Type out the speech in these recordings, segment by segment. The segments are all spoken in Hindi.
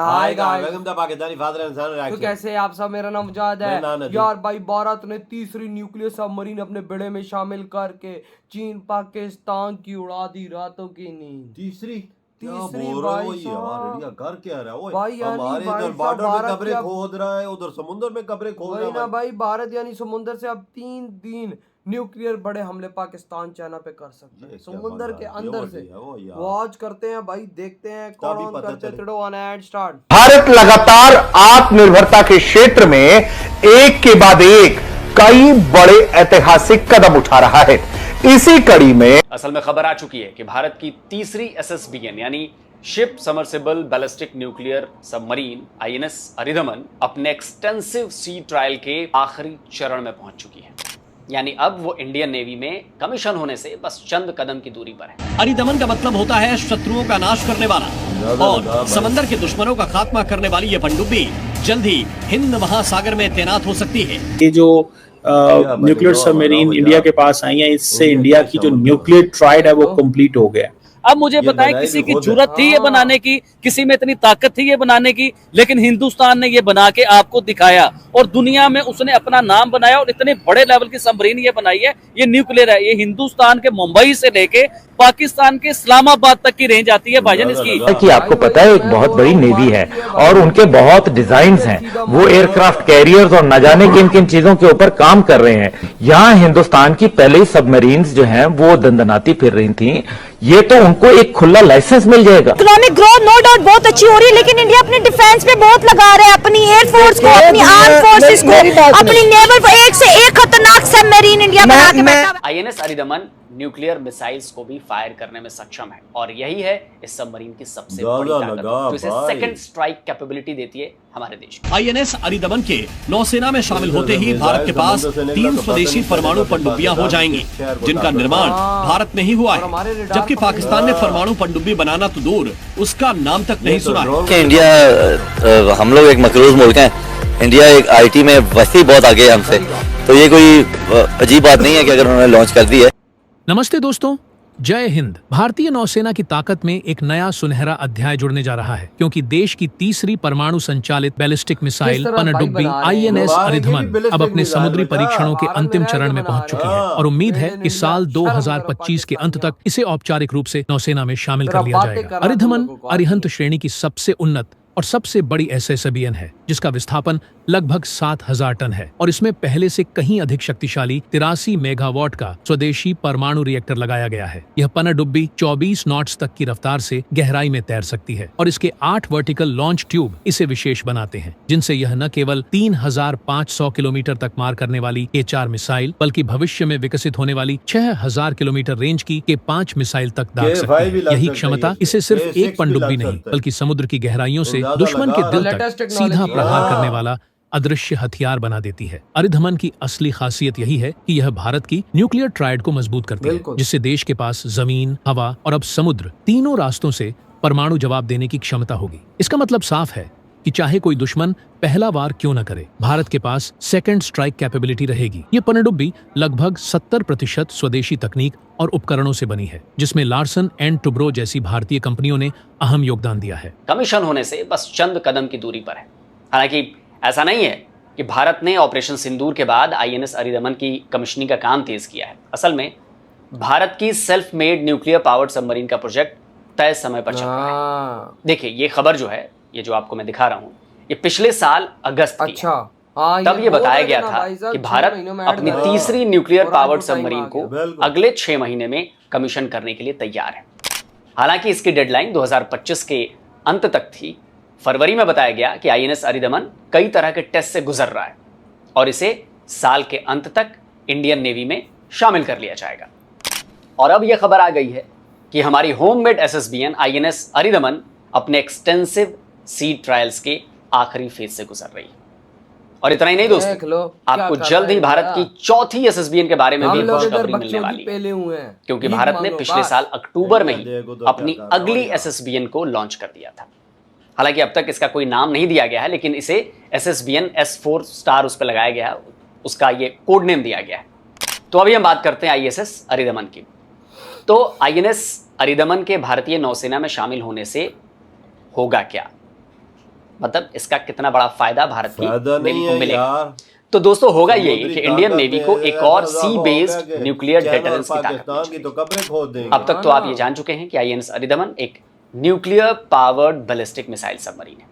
Hi guys, welcome to Pakistani father and son reaction. तो कैसे हैं आप सब। मेरा नाम मुजाहिद है यार। भाई भारत ने तीसरी न्यूक्लियर सबमरीन अपने बेड़े में शामिल करके चीन पाकिस्तान की उड़ा दी रातों की नींद। तीसरी भाई हमारे इंडिया कर क्या रहा है ओए? भाई यानी हमारे भाई इधर साहब बॉर्डर पे भारत कब्रें खोद रहा है, उधर समुद्र में कब्रें खोद रहा वही है ना भाई। भारत यानी समुद्र से अब 3 दिन न्यूक्लियर बड़े हमले पाकिस्तान चाइना पे कर सकते हैं, समुद्र के अंदर से। वो आज करते हैं भाई, देखते हैं कौन ऑन करते हैं। 3 2 1 एंड स्टार्ट। भारत लगातार आत्मनिर्भरता के क्षेत्र में एक के बाद एक कई बड़े ऐतिहासिक कदम उठा रहा है। इसी कड़ी में असल में खबर आ चुकी है कि भारत की तीसरी एसएसबीएन यानी ship submersible ballistic nuclear submarine INS Aridhaman अपने एक्सटेंसिव सी ट्रायल के आखिरी चरण में पहुंच चुकी है। यानी अब वो इंडियन नेवी में कमीशन होने से बस चंद कदम की दूरी पर है। अरिधमन का मतलब होता है शत्रुओं का नाश करने वाला और समंदर के दुश्मनों का खात्मा करने वाली ये पनडुब्बी जल्द ही हिंद महासागर में तैनात हो सकती है। ये जो न्यूक्लियर सबमरीन इंडिया के पास आई है, इससे इंडिया की जो न्यूक्लियर ट्राइड है वो कंप्लीट हो गया। अब मुझे पता है किसी की जरूरत थी ये बनाने की, किसी में इतनी ताकत थी ये बनाने की, लेकिन हिंदुस्तान ने ये बना के आपको दिखाया और दुनिया में उसने अपना नाम बनाया और इतने बड़े लेवल की सबमरीन ये बनाई है। ये न्यूक्लियर है, ये हिंदुस्तान के मुंबई से लेके पाकिस्तान के इस्लामाबाद तक की रेंज आती है भाईजान इसकी। कि आपको पता है एक बहुत बड़ी नेवी है और उनके बहुत डिजाइन्स हैं। वो एयरक्राफ्ट कैरियर्स और न जाने किन किन चीजों के ऊपर काम कर रहे हैं। यहाँ हिंदुस्तान की पहले सबमरीन्स जो हैं वो दंदनाती फिर रही थी। ये तो उनको एक खुला लाइसेंस मिल जाएगा। इकोनॉमिक ग्रोथ नो डाउट बहुत अच्छी हो रही है, लेकिन इंडिया अपने डिफेंस पे बहुत लगा रहा है, अपनी एयरफोर्स को, अपनी आर्म फोर्सेस को, अपनी नेवल को। एक से एक खतरनाक सबमरीन इंडिया बना के बैठा है। आईएनएस अरिधमन न्यूक्लियर मिसाइल्स को भी फायर करने में सक्षम है और यही है इस सबमरीन की सबसे बड़ी ताकत जो इसे सेकंड स्ट्राइक कैपेबिलिटी देती है हमारे देश को। आईएनएस अरिधमन के नौसेना में शामिल होते ही भारत के पास 3 स्वदेशी परमाणु पनडुब्बियां हो जाएंगी, जिनका निर्माण भारत में ही हुआ है। जबकि पाकिस्तान ने परमाणु पनडुब्बी बनाना तो दूर, उसका नाम तक नहीं सुना है। इंडिया, हम लोग एक मकरूज मुल्क हैं। इंडिया एक आईटी में वैसे ही बहुत आगे है हमसे, तो ये कोई अजीब बात नहीं है कि अगर उन्होंने लॉन्च कर दी है। नमस्ते दोस्तों, जय हिंद। भारतीय नौसेना की ताकत में एक नया सुनहरा अध्याय जुड़ने जा रहा है, क्योंकि देश की तीसरी परमाणु संचालित बैलिस्टिक मिसाइल पनडुब्बी आईएनएस अरिधमन अब अपने समुद्री परीक्षणों के अंतिम चरण में पहुंच चुकी है और उम्मीद है कि साल 2025 के अंत तक इसे औपचारिक रूप से नौसेना में शामिल कर लिया जाएगा। अरिधमन अरिहंत श्रेणी की सबसे उन्नत और सबसे बड़ी एसएसबीएन है, जिसका विस्थापन लगभग 7000 टन है और इसमें पहले से कहीं अधिक शक्तिशाली 83 मेगावाट का स्वदेशी परमाणु रिएक्टर लगाया गया है। यह पनडुब्बी 24 नॉट्स तक की रफ्तार से गहराई में तैर सकती है और इसके 8 वर्टिकल लॉन्च ट्यूब इसे विशेष बनाते हैं, जिनसे यह न केवल 3500 किलोमीटर तक मार करने वाली K4 मिसाइल, बल्कि भविष्य में विकसित होने वाली 6000 किलोमीटर रेंज की K5 मिसाइल तक दाग सकती है। यही क्षमता इसे सिर्फ एक पनडुब्बी नहीं बल्कि समुद्र की गहराइयों से दुश्मन के दिल तक सीधा प्रहार करने वाला अदृश्य हथियार बना देती है। अरिधमन की असली खासियत यही है कि यह भारत की न्यूक्लियर ट्राइड को मजबूत करती है, जिससे देश के पास जमीन, हवा और अब समुद्र तीनों रास्तों से परमाणु जवाब देने की क्षमता होगी। इसका मतलब साफ है कि चाहे कोई दुश्मन पहला वार क्यों न करे, भारत के पास सेकंड स्ट्राइक कैपेबिलिटी रहेगी। ये पनडुब्बी लगभग 70% स्वदेशी तकनीक और उपकरणों से बनी है, जिसमें लार्सन एंड टुब्रो जैसी भारतीय कंपनियों ने अहम योगदान दिया है। कमीशन होने से बस चंद कदम की दूरी पर है। हालांकि ऐसा नहीं है कि भारत ने ऑपरेशन सिंदूर के बाद आईएनएस अरिधमन की कमीशनिंग का काम तेज किया है। असल में भारत की self made nuclear powered submarine का प्रोजेक्ट तय समय पर चल रहा है। देखिए, ये खबर जो है, ये जो आपको मैं दिखा रहा हूँ, ये पिछले साल अगस्त की है। तब ये बताया गया था कि भारत अपनी तीसरी न्यूक्लियर पावर्ड सबमरीन को अगले 6 महीने में कमीशन करने के लिए तैयार है। हालांकि इसकी डेडलाइन 2025 के अंत तक थी। फरवरी में बताया गया कि आईएनएस अरिधमन कई तरह के टेस्ट से गुजर रहा है और इसे साल के अंत तक इंडियन नेवी में शामिल कर लिया जाएगा। और अब यह खबर आ गई है कि हमारी होममेड एसएसबीएन आईएनएस अरिधमन अपने एक्सटेंसिव सी ट्रायल्स के आखिरी फेज से गुजर रही है। और इतना ही नहीं दोस्तों, आपको जल्द ही भारत की चौथी एसएसबीएन के बारे में भी खुशखबरी मिलने वाली है, क्योंकि भारत ने पिछले साल अक्टूबर में ही अपनी अगली एसएसबीएन को लॉन्च कर दिया था। हालांकि अब तक इसका कोई नाम नहीं दिया गया है, लेकिन इसे एसएसबीएन S4 स्टार उस पर लगाया गया है, उसका ये कोड नेम दिया गया है। तो अभी हम बात करते हैं आईएसएस अरिधमन की। तो आईएनएस अरिधमन के भारतीय नौसेना में शामिल होने से होगा क्या? मतलब इसका कितना बड़ा फायदा भारत की फायदा नेवी नहीं को है मिलेगा। यार। तो दोस्तों होगा यही समुद्री कि इंडियन ताकत नेवी को में एक और ऐसा सी हो बेस्ड गया कि न्यूक्लियर चाइना और डेटरेंस की ताकत पाकिस्तान की मिल तो जाएगी। कब्रें खोद देंगे। अब तक तो आप ये जान चुके हैं कि आईएनएस अरिदमन एक nuclear powered ballistic missile submarine है।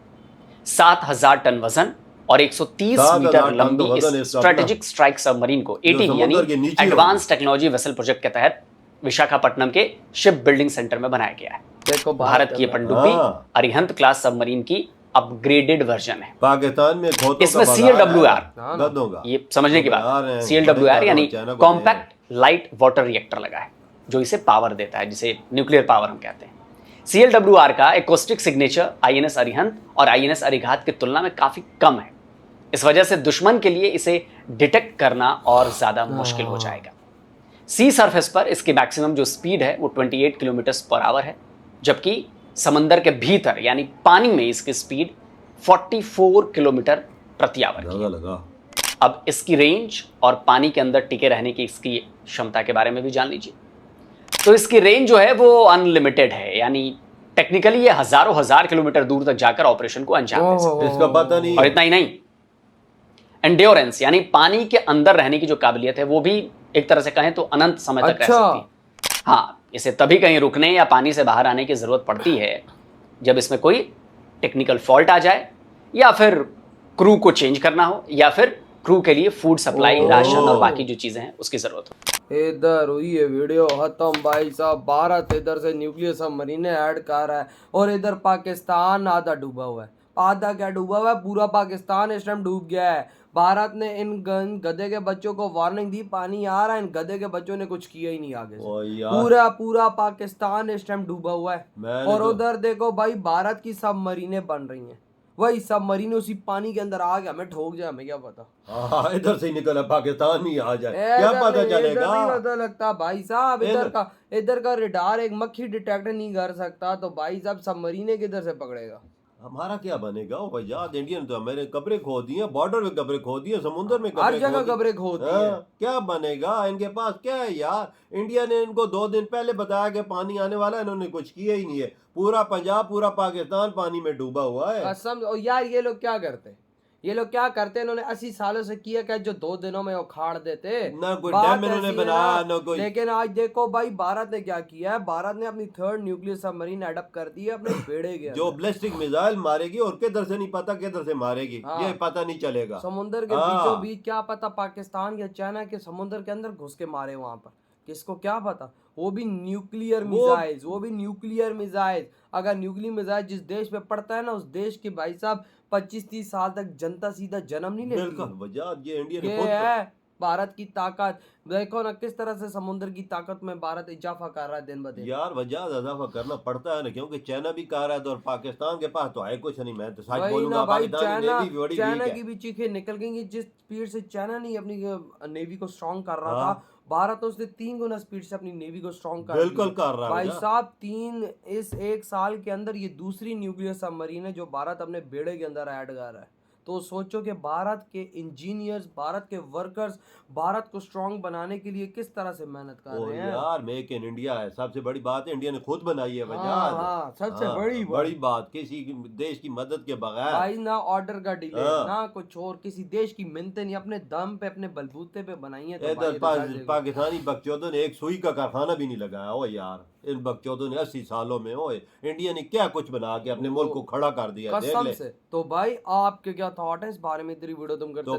7000 टन वजन और 130 मीटर लंबी इस स्ट्रेटेजिक स्ट्राइक सबमरीन को एटीवी यानी एडवांस टेक्नोलॉजी वेसल प्रोजेक्ट के तहत विशाखापट्टनम के शिप बिल्डिंग सेंटर में बनाया गया है। देखो भारत की पनडुब्बी अरिहंत क्लास सबमरीन की अपग्रेडेड वर्जन है। पाकिस्तान में इसमें CLWR, ये समझने की बात, CLWR यानी कॉम्पैक्ट लाइट वाटर रिएक्टर लगा है जो इसे पावर देता है, जिसे न्यूक्लियर पावर हम कहते हैं। CLWR का एकोस्टिक सिग्नेचर आईएनएस अरिहंत और आईएनएस अरिघात की तुलना में काफी कम है। इस वजह से दुश्मन के लिए इसे डिटेक्ट करना और ज्यादा मुश्किल हो जाएगा। सी सरफेस पर इसकी मैक्सिमम जो स्पीड है वो 28 किलोमीटर पर आवर है, जबकि समंदर के भीतर यानी पानी में इसकी स्पीड 44 किलोमीटर प्रति आवर की है। अब इसकी रेंज और पानी के अंदर टिके रहने की इसकी क्षमता के बारे में भी जान लीजिए। तो इसकी रेंज जो है वो अनलिमिटेड है, यानी टेक्निकली ये हजारों हजार किलोमीटर दूर तक जाकर ऑपरेशन को अंजाम दे सकते हैं। इसका पता नहीं। और इतना ही नहीं, एंड्योरेंस यानी पानी के अंदर रहने की जो काबिलियत है वो भी एक तरह से कहें तो अनंत समय तक रह सकती है। हाँ, इसे तभी कहीं रुकने या पानी से बाहर आने की जरूरत पड़ती है जब इसमें कोई टेक्निकल फॉल्ट आ जाए, या फिर क्रू को चेंज करना हो, या फिर क्रू के लिए फूड सप्लाई, राशन और बाकी जो चीजें हैं उसकी जरूरत हो। इधर हुई है वीडियो खत्म भाई साहब। भारत इधर से न्यूक्लियर सबमरीन ऐड कर रहा है और इधर पाकिस्तान आधा डूबा हुआ है। आधा क्या डूबा हुआ है, पूरा पाकिस्तान इस टाइम डूब गया है। भारत ने इन गधे के बच्चों को वार्निंग दी, पानी आ रहा है, इन गधे के बच्चों ने कुछ किया ही नहीं आगे से। पूरा पाकिस्तान इस टाइम डूबा हुआ है। और उधर देखो भाई भारत की सबमरीनें बन रही हैं, वही सबमरीन उसी पानी के अंदर आ गया, हमें ठोक जाए, हमें क्या पता। इधर से निकला पाकिस्तान ही आ जाए, क्या पता चलेगा। नहीं पता लगता भाई साहब। इधर का रडार एक मक्खी डिटेक्ट नहीं कर सकता, तो भाई साहब सबमरीनें किधर से पकड़ेगा। हमारा क्या बनेगा ओ भैया। इंडियन तो मेरे कब्रें खोद दी हैं, बॉर्डर में कब्रें खोद दी हैं, समुद्र में हर जगह कब्रें खोद दी हैं। क्या बनेगा इनके पास, क्या है यार। इंडिया ने इनको 2 दिन पहले बताया कि पानी आने वाला है, इन्होंने कुछ किया ही नहीं है। पूरा पंजाब, पूरा पाकिस्तान पानी में डूबा हुआ है। कसम। और यार ये लोग क्या करते, इन्होंने 80 सालों से किया क्या, जो 2 दिनों में उखाड़ देते। ना कोई डैम इन्होंने बनाया, ना कोई। लेकिन आज देखो भाई भारत ने क्या किया है, भारत ने अपनी 3rd न्यूक्लियर सबमरीन एडप्ट कर दी है अपने बेड़े के जो बैलिस्टिक मिसाइल मारेगी और किधर से नहीं पता किधर से मारेगी, ये पता नहीं चलेगा। समुद्र के बीचों बीच, क्या पता पाकिस्तान या चाइना के समुद्र के अंदर घुस के मारे वहां पर, किसको क्या पता। वो भी न्यूक्लियर मिसाइल। अगर न्यूक्लियर मिसाइल जिस देश पे पड़ता है ना, उस देश की भाई साहब 25-30 साल तक जनता सीधा जन्म नहीं लेती। ये इंडिया ये है भारत की ताकत। देखो ना किस तरह से समुद्र की ताकत में भारत इजाफा कर रहा है दिन ब दिन। यार वजह इजाफा करना पड़ता है ना, क्योंकि चाइना भी कर रहा है, तो और पाकिस्तान के पास तो है कुछ नहीं। मैं तो सच बोलूंगा, चाइना की भी चीखें निकल गई। जिस स्पीड से चाइना नहीं अपनी नेवी को स्ट्रॉन्ग कर रहा था, भारत उसने 3 गुना स्पीड से अपनी नेवी को स्ट्रॉन्ग कर बिल्कुल कर रहा है भाई साहब। इस 1 साल के अंदर ये दूसरी न्यूक्लियर सबमरीन है जो भारत अपने बेड़े के अंदर ऐड कर रहा है। तो सोचो कि भारत के इंजीनियर्स, भारत के वर्कर्स भारत को स्ट्रॉन्ग बनाने के लिए किस तरह से मेहनत कर रहे हैं। यार मेक इन इंडिया है, सबसे बड़ी बात है, इंडिया ने खुद बनाई है। सबसे बड़ी बात, किसी देश की मदद के बगैर भाई, ना ऑर्डर का डिले, ना कुछ और, किसी देश की मिन्नतें नहीं, अपने दम पे, अपने बलबूते पे बनाई है। तो पाकिस्तानी बकचोदों ने एक सुई का कारखाना भी नहीं लगाया हो यार। इन बकचोदों ने 80 सालों में इंडिया ने क्या कुछ बना के अपने मुल्क को खड़ा कर दिया, कसम से। तो भाई आपके क्या थॉट है इस बारे में, तेरी वीडियो तुम करते